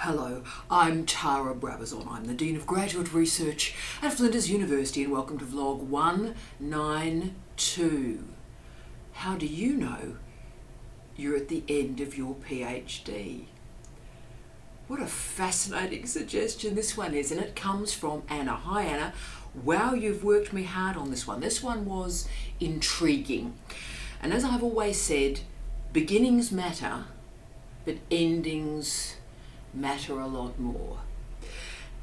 Hello, I'm Tara Brabazon. I'm the Dean of Graduate Research at Flinders University and welcome to vlog 192. How do you know you're at the end of your PhD? What a fascinating suggestion this one is, and it comes from Anna. Hi Anna. Wow, you've worked me hard on this one. This one was intriguing. And as I've always said, beginnings matter, but endings matter a lot more.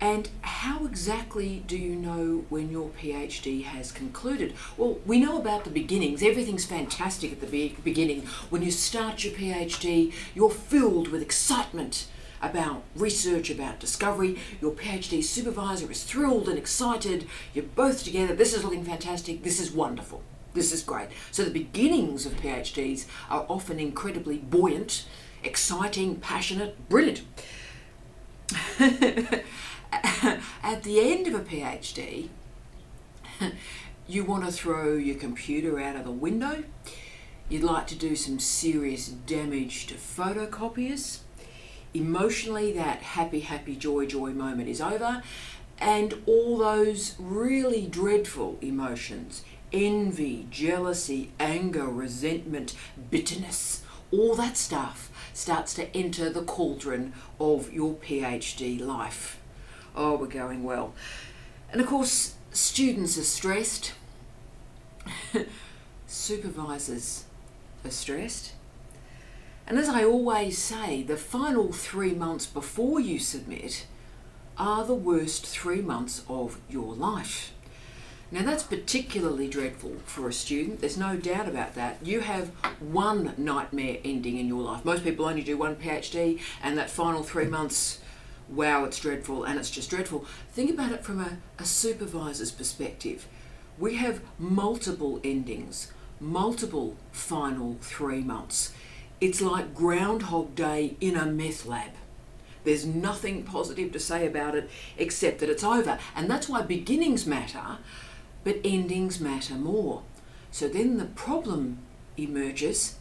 And how exactly do you know when your PhD has concluded? Well, we know about the beginnings. Everything's fantastic at the beginning. When you start your PhD, you're filled with excitement about research, about discovery. Your PhD supervisor is thrilled and excited. You're both together. This is looking fantastic. This is wonderful. This is great. So the beginnings of PhDs are often incredibly buoyant, exciting, passionate, brilliant. At the end of a PhD, you want to throw your computer out of the window. You'd like to do some serious damage to photocopiers. Emotionally, that happy, joy moment is over, and all those really dreadful emotions, envy, jealousy, anger, resentment, bitterness, all that stuff starts to enter the cauldron of your PhD life. Oh, we're going well. And of course, students are stressed. Supervisors are stressed. And as I always say, the final 3 months before you submit are the worst 3 months of your life. Now that's particularly dreadful for a student, there's no doubt about that. You have one nightmare ending in your life. Most people only do one PhD, and that final 3 months, wow, it's dreadful, and it's just dreadful. Think about it from a supervisor's perspective. We have multiple endings, multiple final 3 months. It's like Groundhog Day in a meth lab. There's nothing positive to say about it except that it's over. And that's why beginnings matter, but endings matter more. So then the problem emerges.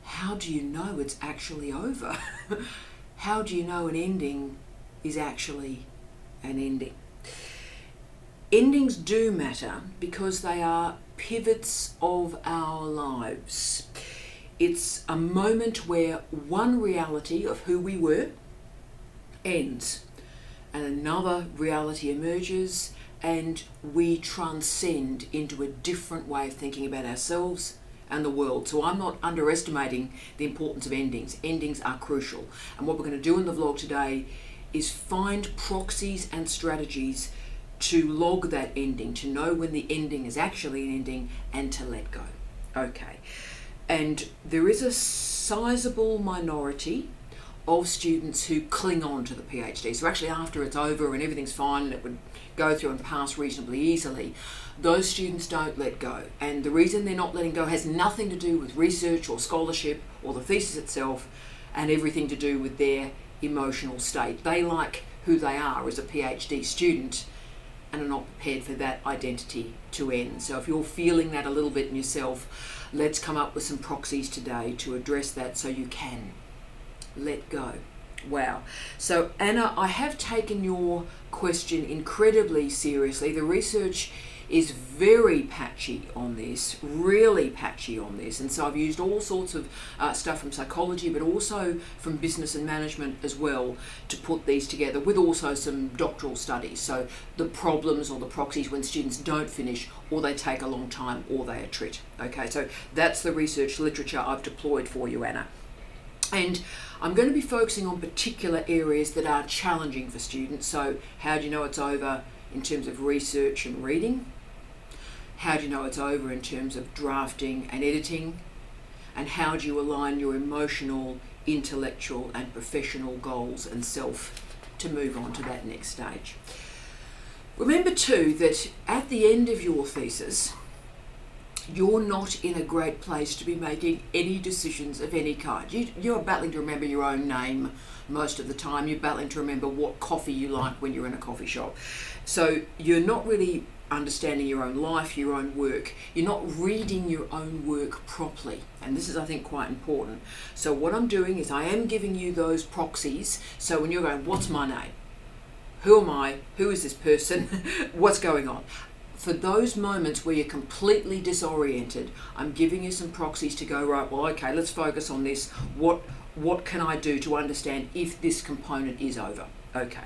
How do you know it's actually over? How do you know an ending is actually an ending? Endings do matter because they are pivots of our lives. It's a moment where one reality of who we were ends and another reality emerges, and we transcend into a different way of thinking about ourselves and the world. So I'm not underestimating the importance of endings. Endings are crucial. And what we're going to do in the vlog today is find proxies and strategies to log that ending, to know when the ending is actually an ending, and to let go. Okay. And there is a sizable minority of students who cling on to the PhD. So actually after it's over and everything's fine and it would go through and pass reasonably easily, those students don't let go. And the reason they're not letting go has nothing to do with research or scholarship or the thesis itself, and everything to do with their emotional state. They like who they are as a PhD student and are not prepared for that identity to end. So if you're feeling that a little bit in yourself, let's come up with some proxies today to address that so you can let go. Wow. So Anna, I have taken your question incredibly seriously. The research is very patchy on this, really patchy on this. And so I've used all sorts of stuff from psychology, but also from business and management as well, to put these together with also some doctoral studies. So the problems or the proxies when students don't finish, or they take a long time, or they attrit. Okay, so that's the research literature I've deployed for you, Anna. And I'm going to be focusing on particular areas that are challenging for students. So how do you know it's over in terms of research and reading? How do you know it's over in terms of drafting and editing? And how do you align your emotional, intellectual and professional goals and self to move on to that next stage? Remember too that at the end of your thesis, you're not in a great place to be making any decisions of any kind. You're battling to remember your own name most of the time. You're battling to remember what coffee you like when you're in a coffee shop. So you're not really understanding your own life, your own work. You're not reading your own work properly. And this is, I think, quite important. So what I'm doing is I am giving you those proxies. So when you're going, what's my name? Who am I? Who is this person? What's going on? For those moments where you're completely disoriented, I'm giving you some proxies to go, right, well, okay, let's focus on this. What can I do to understand if this component is over? Okay.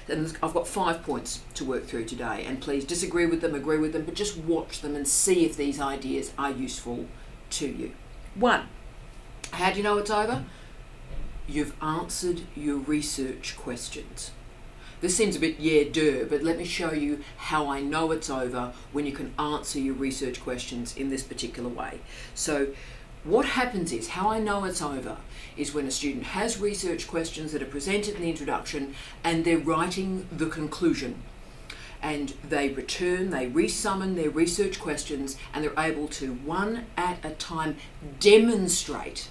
And I've got 5 points to work through today, and please disagree with them, agree with them, but just watch them and see if these ideas are useful to you. 1, how do you know it's over? You've answered your research questions. This seems a bit but let me show you how I know it's over when you can answer your research questions in this particular way. So what happens is, how I know it's over is when a student has research questions that are presented in the introduction and they're writing the conclusion, and they resummon their research questions, and they're able to, one at a time, demonstrate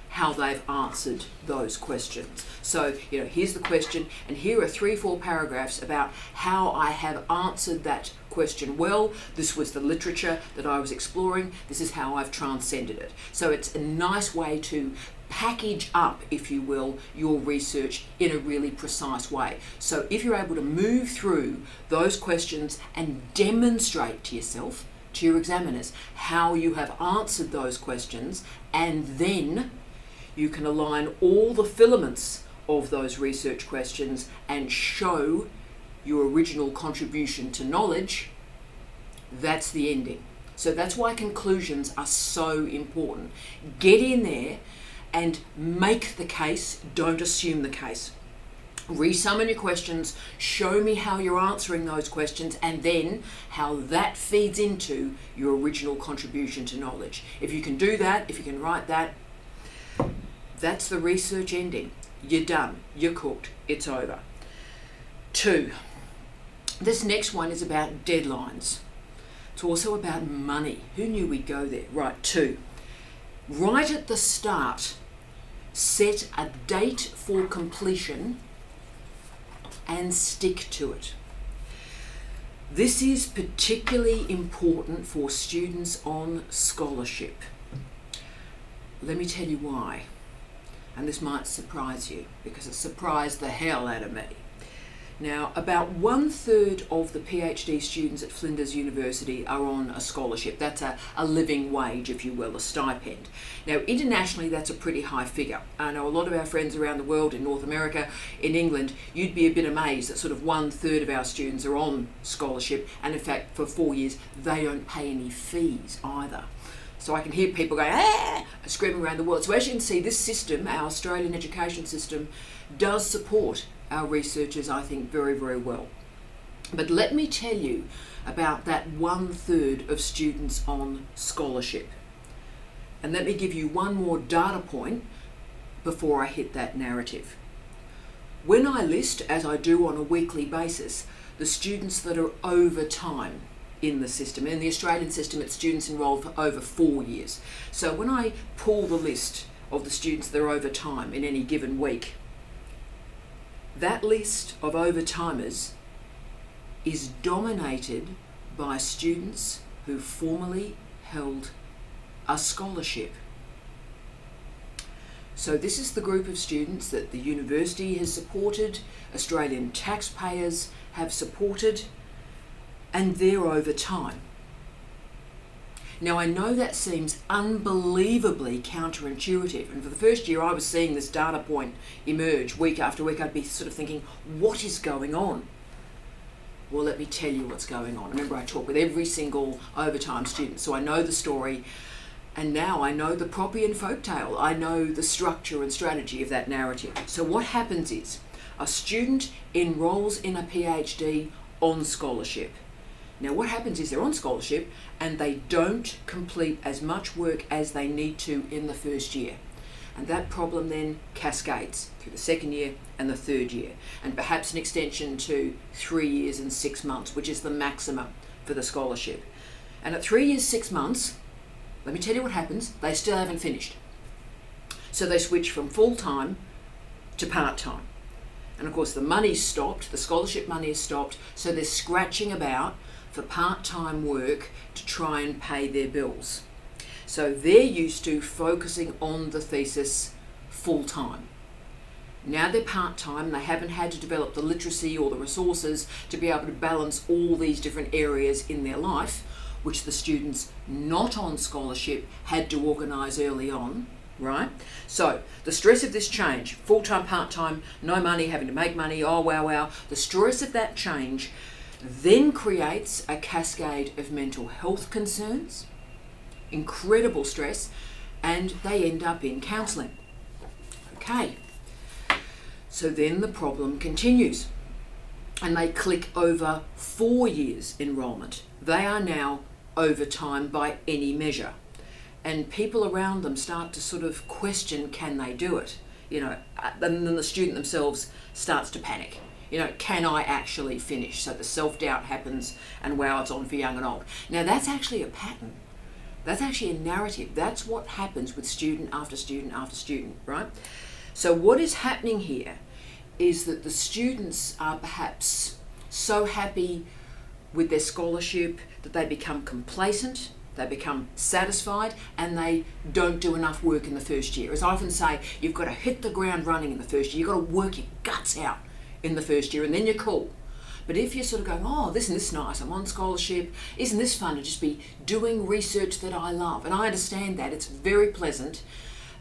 how they've answered those questions. So, here's the question, and here are 3-4 paragraphs about how I have answered that question well. This was the literature that I was exploring. This is how I've transcended it. So it's a nice way to package up, if you will, your research in a really precise way. So if you're able to move through those questions and demonstrate to yourself, to your examiners, how you have answered those questions, and then you can align all the filaments of those research questions and show your original contribution to knowledge, that's the ending. So that's why conclusions are so important. Get in there and make the case, don't assume the case. Resummon your questions, show me how you're answering those questions, and then how that feeds into your original contribution to knowledge. If you can do that, if you can write that, that's the research ending. You're done, you're cooked, it's over. 2, this next one is about deadlines. It's also about money. Who knew we'd go there? Right, 2, right at the start, set a date for completion and stick to it. This is particularly important for students on scholarship. Let me tell you why. And this might surprise you, because it surprised the hell out of me. Now, about 1/3 of the PhD students at Flinders University are on a scholarship. That's a living wage, if you will, a stipend. Now, internationally, that's a pretty high figure. I know a lot of our friends around the world, in North America, in England, you'd be a bit amazed that sort of 1/3 of our students are on scholarship, and in fact, for 4 years, they don't pay any fees either. So I can hear people going, screaming around the world. So as you can see, this system, our Australian education system, does support our researchers, I think, very, very well. But let me tell you about that 1/3 of students on scholarship. And let me give you one more data point before I hit that narrative. When I list, as I do on a weekly basis, the students that are over time in the system. In the Australian system, it's students enrolled for over 4 years. So when I pull the list of the students that are over time in any given week, that list of over-timers is dominated by students who formerly held a scholarship. So this is the group of students that the university has supported, Australian taxpayers have supported, and they're over time. Now, I know that seems unbelievably counterintuitive, and for the first year I was seeing this data point emerge week after week. I'd be sort of thinking, what is going on? Well, let me tell you what's going on. Remember, I talk with every single overtime student, so I know the story, and now I know the Propian folktale. I know the structure and strategy of that narrative. So what happens is, a student enrolls in a PhD on scholarship. Now what happens is they're on scholarship and they don't complete as much work as they need to in the first year. And that problem then cascades through the second year and the third year, and perhaps an extension to 3 years and 6 months, which is the maximum for the scholarship. And at 3 years, 6 months, let me tell you what happens, they still haven't finished. So they switch from full-time to part-time. And of course the money's stopped, the scholarship money is stopped, so they're scratching about for part-time work to try and pay their bills. So they're used to focusing on the thesis full-time. Now they're part-time, they haven't had to develop the literacy or the resources to be able to balance all these different areas in their life, which the students not on scholarship had to organise early on, right? So the stress of this change, full-time, part-time, no money, having to make money, oh wow, the stress of that change then creates a cascade of mental health concerns, incredible stress, and they end up in counselling. Okay, so then the problem continues, and they click over 4 years enrolment. They are now over time by any measure, and people around them start to sort of question, can they do it? You know, and then the student themselves starts to panic. You know, can I actually finish? So the self-doubt happens, and wow, it's on for young and old. Now that's actually a pattern. That's actually a narrative. That's what happens with student after student after student, right? So what is happening here is that the students are perhaps so happy with their scholarship that they become complacent, they become satisfied, and they don't do enough work in the first year. As I often say, you've got to hit the ground running in the first year. You've got to work your guts out in the first year, and then you're cool. But if you're sort of going, oh, isn't this nice, I'm on scholarship, isn't this fun to just be doing research that I love? And I understand that, it's very pleasant,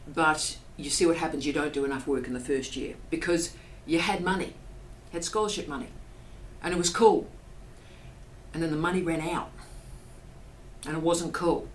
but you see what happens, you don't do enough work in the first year because you had money, had scholarship money, and it was cool. And then the money ran out, and it wasn't cool.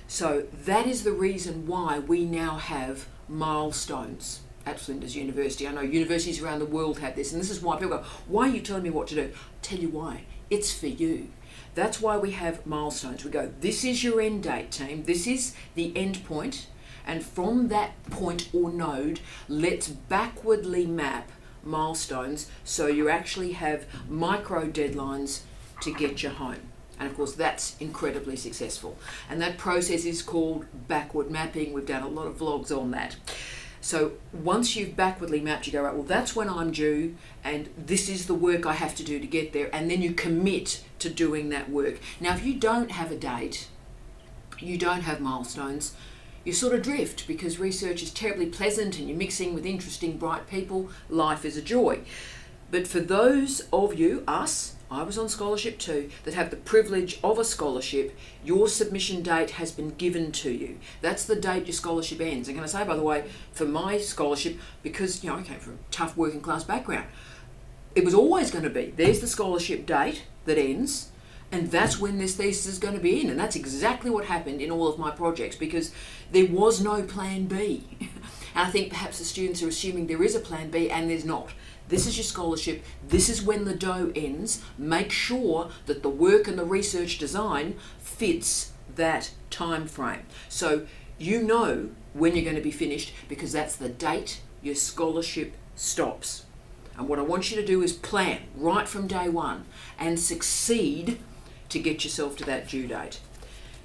So that is the reason why we now have milestones at Flinders University. I know universities around the world have this, and this is why people go, why are you telling me what to do? I'll tell you why. It's for you. That's why we have milestones. We go, this is your end date, team. This is the end point. And from that point or node, let's backwardly map milestones so you actually have micro deadlines to get you home. And of course, that's incredibly successful. And that process is called backward mapping. We've done a lot of vlogs on that. So once you've backwardly mapped, you go, right, well, that's when I'm due, and this is the work I have to do to get there, and then you commit to doing that work. Now, if you don't have a date, you don't have milestones, you sort of drift because research is terribly pleasant and you're mixing with interesting, bright people. Life is a joy. But for those of you, us, I was on scholarship too, that have the privilege of a scholarship, your submission date has been given to you. That's the date your scholarship ends. I'm going to say, by the way, for my scholarship, because I came from a tough working class background, it was always going to be, there's the scholarship date that ends, and that's when this thesis is going to be in. And that's exactly what happened in all of my projects, because there was no plan B. And I think perhaps the students are assuming there is a plan B, and there's not. This is your scholarship. This is when the dough ends. Make sure that the work and the research design fits that time frame. So you know when you're going to be finished, because that's the date your scholarship stops. And what I want you to do is plan right from day one and succeed to get yourself to that due date.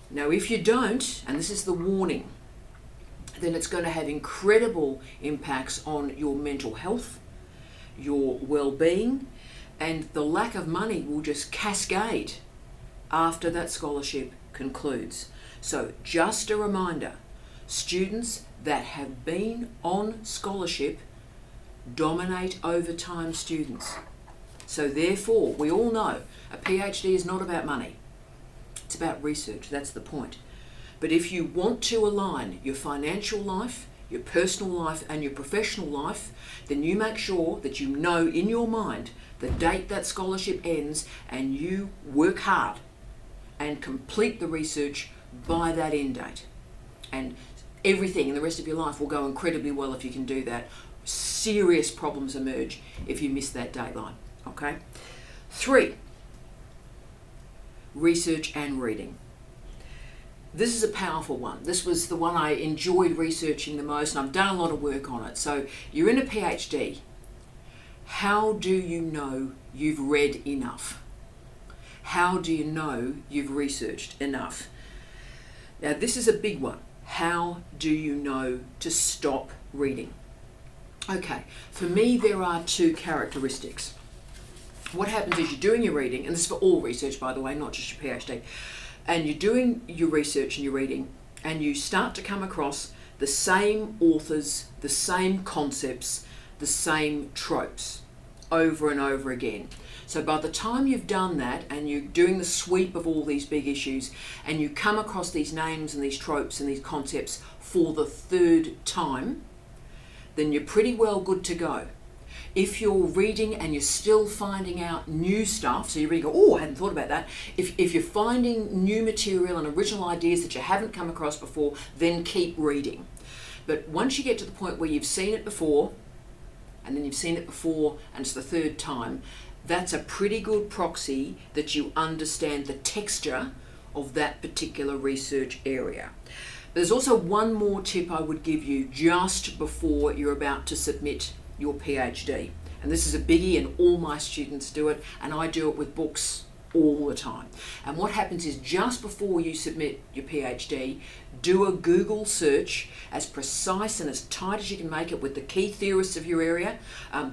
Now, if you don't, and this is the warning, then it's going to have incredible impacts on your mental health, your well-being, and the lack of money will just cascade after that scholarship concludes. So just a reminder, students that have been on scholarship dominate overtime students. So therefore, we all know a PhD is not about money. It's about research, that's the point. But if you want to align your financial life, your personal life and your professional life, then you make sure that you know in your mind the date that scholarship ends, and you work hard and complete the research by that end date. And everything in the rest of your life will go incredibly well if you can do that. Serious problems emerge if you miss that deadline, okay? 3, research and reading. This is a powerful one. This was the one I enjoyed researching the most, and I've done a lot of work on it. So you're in a PhD. How do you know you've read enough? How do you know you've researched enough? Now, this is a big one. How do you know to stop reading? Okay, for me, there are 2 characteristics. what happens is you're doing your reading, and this is for all research, by the way, not just your PhD, and you're doing your research and your reading, and you start to come across the same authors, the same concepts, the same tropes over and over again. So by the time you've done that and you're doing the sweep of all these big issues and you come across these names and these tropes and these concepts for the third time, then you're pretty well good to go. If you're reading and you're still finding out new stuff, so you really go, oh, I hadn't thought about that. If you're finding new material and original ideas that you haven't come across before, then keep reading. But once you get to the point where you've seen it before, and then you've seen it before, and it's the third time, that's a pretty good proxy that you understand the texture of that particular research area. But there's also one more tip I would give you just before you're about to submit your PhD. And this is a biggie, and all my students do it, and I do it with books all the time. And what happens is just before you submit your PhD, do a Google search as precise and as tight as you can make it with the key theorists of your area,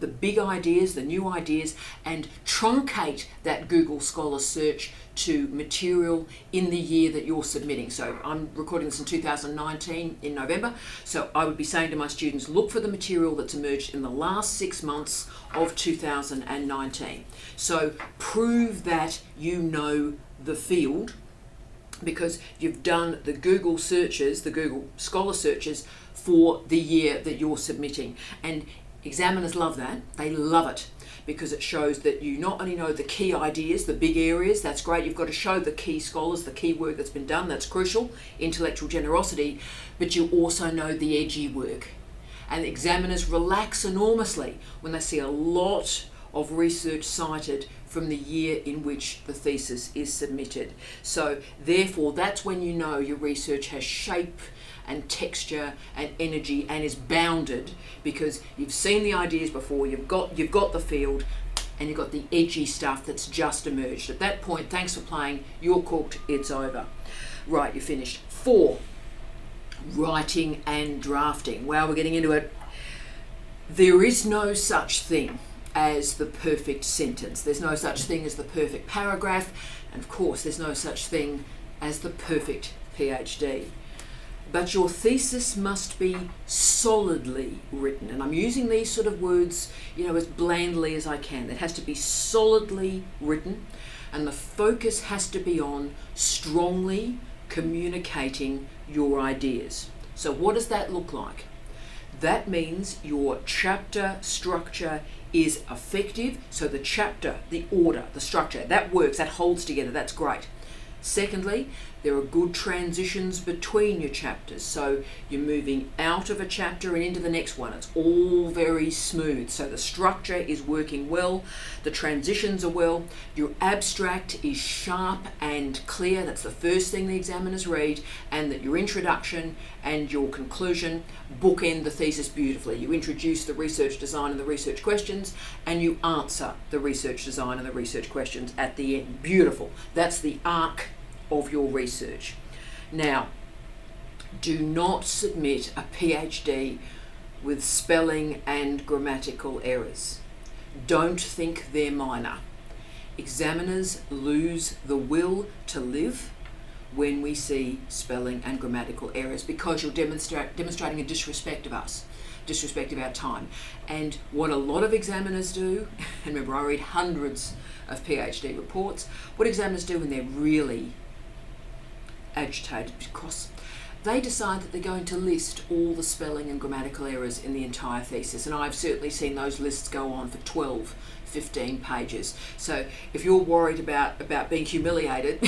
the big ideas, the new ideas, and truncate that Google Scholar search to material in the year that you're submitting. So I'm recording this in 2019 in November. So I would be saying to my students, look for the material that's emerged in the last 6 months of 2019. So prove that you know the field, because you've done the Google searches, the Google Scholar searches for the year that you're submitting. And examiners love that. They love it because it shows that you not only know the key ideas, the big areas, that's great. You've got to show the key scholars, the key work that's been done, that's crucial, intellectual generosity, but you also know the edgy work. And examiners relax enormously when they see a lot of research cited from the year in which the thesis is submitted. So therefore, that's when you know your research has shape and texture and energy and is bounded, because you've seen the ideas before, you've got the field, and you've got the edgy stuff that's just emerged. At that point, thanks for playing, you're cooked, it's over. Right, you're finished. 4, writing and drafting. Well, we're getting into it. There is no such thing as the perfect sentence. There's no such thing as the perfect paragraph, and of course there's no such thing as the perfect PhD. But your thesis must be solidly written, and I'm using these sort of words, as blandly as I can. It has to be solidly written, and the focus has to be on strongly communicating your ideas. So what does that look like? That means your chapter structure is effective. So the chapter, the order, the structure, that works, that holds together, that's great. Secondly, there are good transitions between your chapters. So you're moving out of a chapter and into the next one. It's all very smooth. So the structure is working well. The transitions are well. Your abstract is sharp and clear. That's the first thing the examiners read. And that your introduction and your conclusion bookend the thesis beautifully. You introduce the research design and the research questions, and you answer the research design and the research questions at the end. Beautiful. That's the arc of your research. Now, do not submit a PhD with spelling and grammatical errors. Don't think they're minor. Examiners lose the will to live when we see spelling and grammatical errors, because you're demonstrating a disrespect of us, disrespect of our time. And what a lot of examiners do, and remember I read hundreds of PhD reports, what examiners do when they're really agitated, cross, they decide that they're going to list all the spelling and grammatical errors in the entire thesis. And I've certainly seen those lists go on for 12, 15 pages. So if you're worried about being humiliated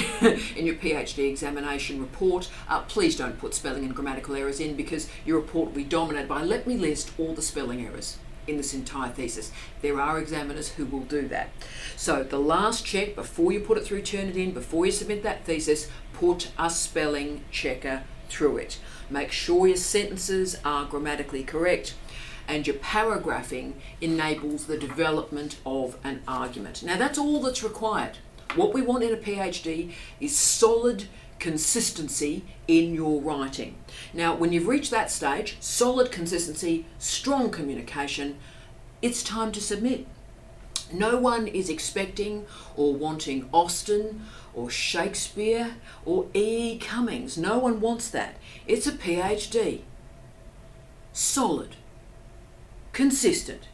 in your PhD examination report, please don't put spelling and grammatical errors in, because your report will be dominated by, let me list all the spelling errors in this entire thesis. There are examiners who will do that. So the last check before you put it through Turnitin, before you submit that thesis, put a spelling checker through it. Make sure your sentences are grammatically correct, and your paragraphing enables the development of an argument. Now that's all that's required. What we want in a PhD is solid consistency in your writing. Now when you've reached that stage, solid consistency, strong communication, it's time to submit. No one is expecting or wanting Austen or Shakespeare or E. Cummings. No one wants that. It's a PhD. Solid, consistent,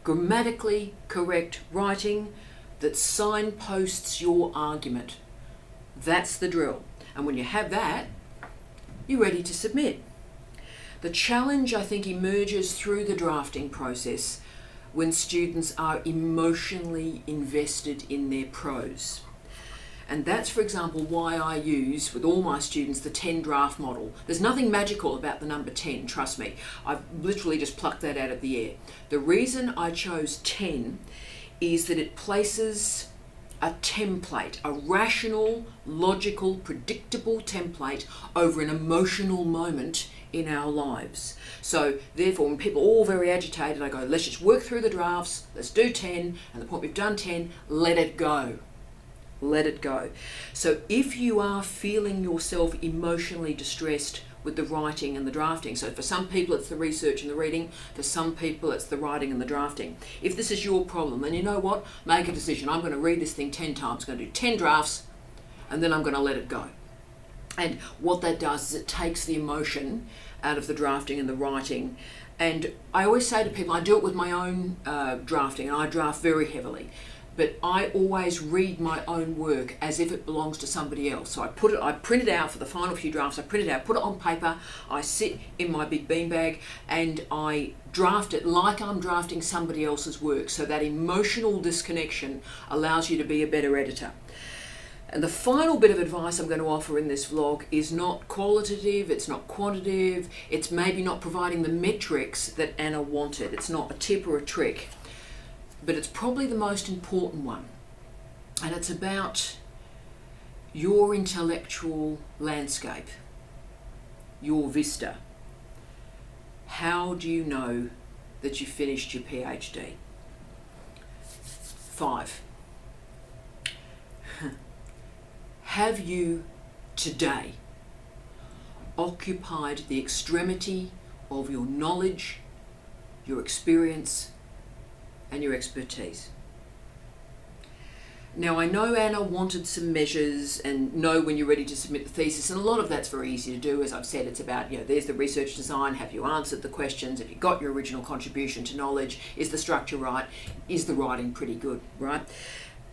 grammatically correct writing that signposts your argument. That's the drill. And when you have that, you're ready to submit. The challenge, I think, emerges through the drafting process when students are emotionally invested in their prose. And that's, for example, why I use, with all my students, the 10 draft model. There's nothing magical about the number 10, trust me. I've literally just plucked that out of the air. The reason I chose 10 is that it places a template, a rational, logical, predictable template over an emotional moment in our lives. So therefore, when people are all very agitated, I go, let's just work through the drafts, let's do 10, and the point we've done 10, let it go. Let it go. So if you are feeling yourself emotionally distressed with the writing and the drafting, so for some people it's the research and the reading, for some people it's the writing and the drafting. If this is your problem, then you know what? Make a decision. I'm going to read this thing 10 times. I'm going to do 10 drafts, and then I'm going to let it go. And what that does is it takes the emotion out of the drafting and the writing. And I always say to people, I do it with my own drafting, and I draft very heavily. But I always read my own work as if it belongs to somebody else. So I print it out for the final few drafts, I print it out, put it on paper, I sit in my big beanbag and I draft it like I'm drafting somebody else's work. So that emotional disconnection allows you to be a better editor. And the final bit of advice I'm going to offer in this vlog is not qualitative, it's not quantitative, it's maybe not providing the metrics that Anna wanted. It's not a tip or a trick. But it's probably the most important one, and it's about your intellectual landscape, your vista. How do you know that you finished your PhD? 5. Have you today occupied the extremity of your knowledge, your experience, and your expertise? Now, I know Anna wanted some measures and know when you're ready to submit the thesis, and a lot of that's very easy to do. As I've said, it's about, there's the research design, have you answered the questions, have you got your original contribution to knowledge, is the structure right, is the writing pretty good, right?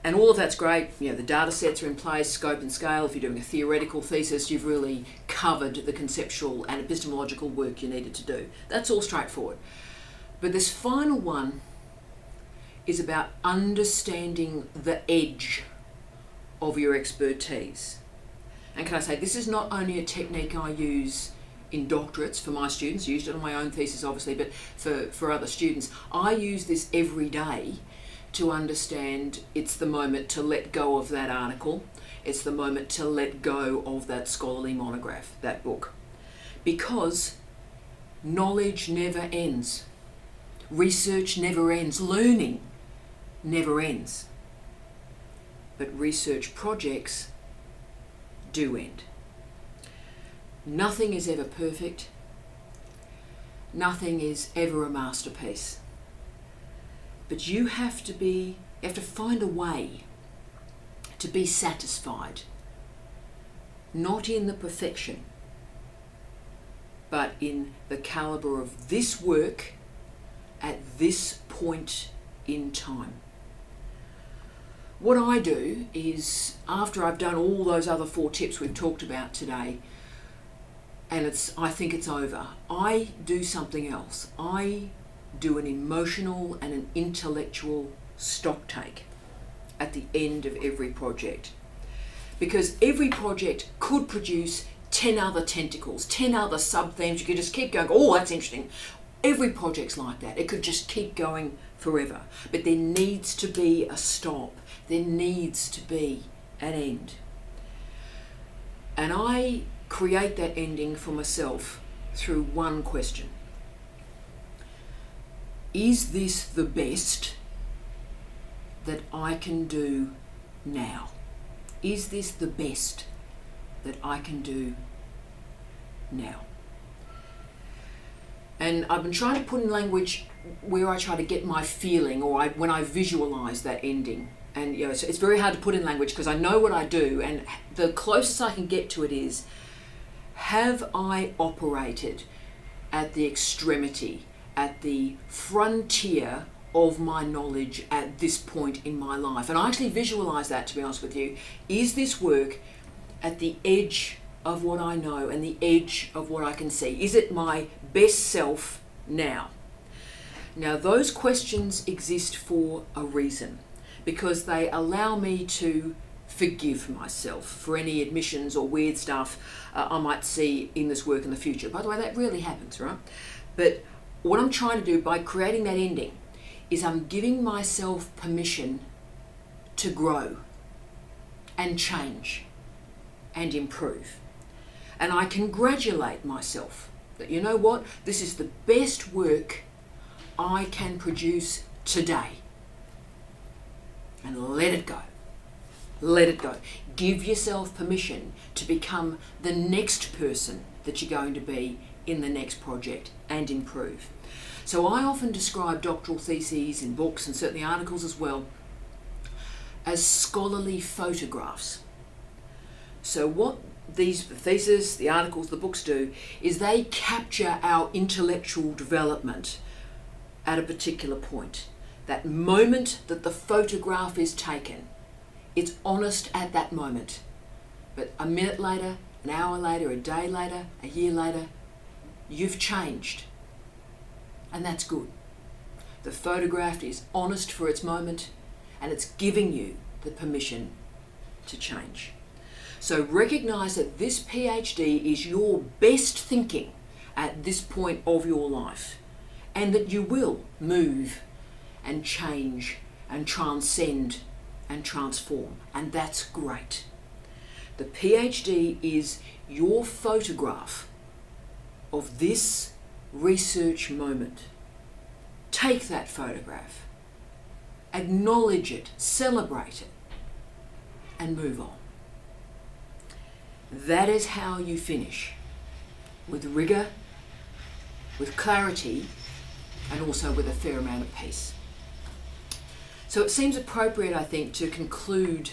And all of that's great. The data sets are in place, scope and scale. If you're doing a theoretical thesis, you've really covered the conceptual and epistemological work you needed to do. That's all straightforward. But this final one is about understanding the edge of your expertise. And can I say, this is not only a technique I use in doctorates for my students, I used it on my own thesis obviously, but for other students, I use this every day to understand it's the moment to let go of that article, it's the moment to let go of that scholarly monograph, that book. Because knowledge never ends, research never ends, learning never ends. But research projects do end. Nothing is ever perfect. Nothing is ever a masterpiece. But you have to find a way to be satisfied, not in the perfection, but in the caliber of this work at this point in time. What I do is, after I've done all those other 4 tips we've talked about today, and I think it's over, I do something else. I do an emotional and an intellectual stocktake at the end of every project. Because every project could produce 10 other tentacles, 10 other sub-themes. You could just keep going, oh, that's interesting. Every project's like that. It could just keep going forever. But there needs to be a stop. There needs to be an end. And I create that ending for myself through one question. Is this the best that I can do now? Is this the best that I can do now? And I've been trying to put in language where I try to get my feeling, or when I visualize that ending. And so it's very hard to put in language because I know what I do, and the closest I can get to it is, have I operated at the extremity, at the frontier of my knowledge at this point in my life? And I actually visualize that, to be honest with you. Is this work at the edge of what I know and the edge of what I can see? Is it my best self now? Now, those questions exist for a reason, because they allow me to forgive myself for any admissions or weird stuff I might see in this work in the future. By the way, that really happens, right? But what I'm trying to do by creating that ending is I'm giving myself permission to grow and change and improve. And I congratulate myself that, you know what, this is the best work I can produce today. And let it go. Let it go. Give yourself permission to become the next person that you're going to be in the next project and improve. So I often describe doctoral theses in books, and certainly articles as well, as scholarly photographs. So what the theses, the articles, the books do is they capture our intellectual development at a particular point. That moment that the photograph is taken, it's honest at that moment. But a minute later, an hour later, a day later, a year later, you've changed. And that's good. The photograph is honest for its moment, and it's giving you the permission to change. So recognize that this PhD is your best thinking at this point of your life, and that you will move and change and transcend and transform, and that's great. The PhD is your photograph of this research moment. Take that photograph, acknowledge it, celebrate it, and move on. That is how you finish, with rigor, with clarity, and also with a fair amount of peace. So it seems appropriate, I think, to conclude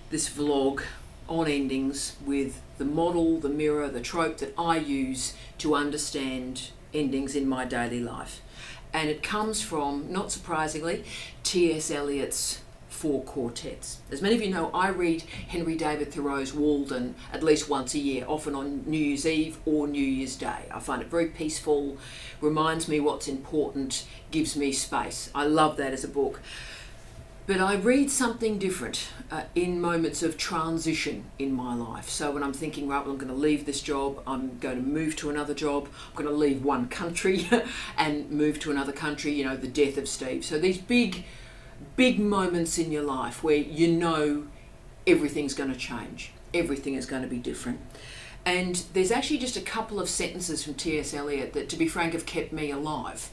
this vlog on endings with the model, the mirror, the trope that I use to understand endings in my daily life. And it comes from, not surprisingly, T.S. Eliot's 4 Quartets. As many of you know, I read Henry David Thoreau's Walden at least once a year, often on New Year's Eve or New Year's Day. I find it very peaceful, reminds me what's important, gives me space. I love that as a book. But I read something different in moments of transition in my life. So when I'm thinking, right, well, I'm going to leave this job, I'm going to move to another job, I'm going to leave one country and move to another country, you know, the death of Steve. So these big moments in your life where you know everything's going to change, everything is going to be different. And there's actually just a couple of sentences from T.S. Eliot that, to be frank, have kept me alive.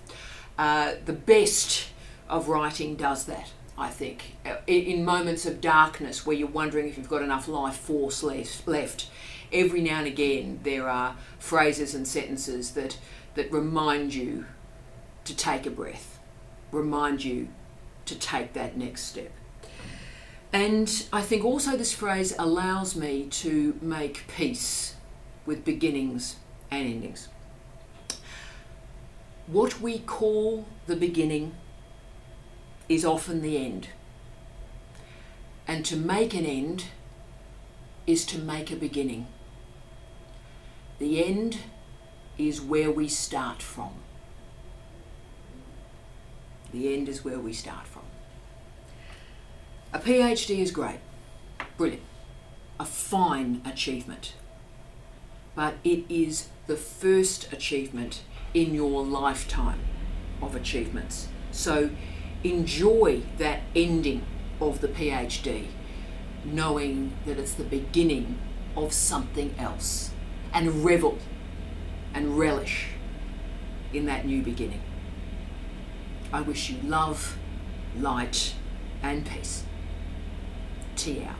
The best of writing does that, I think. In moments of darkness where you're wondering if you've got enough life force left, every now and again there are phrases and sentences that remind you to take a breath, remind you to take that next step. And I think also this phrase allows me to make peace with beginnings and endings. What we call the beginning is often the end. And to make an end is to make a beginning. The end is where we start from. The end is where we start from. A PhD is great, brilliant, a fine achievement, but it is the first achievement in your lifetime of achievements. So enjoy that ending of the PhD, knowing that it's the beginning of something else, and revel and relish in that new beginning. I wish you love, light, and peace. Tea out.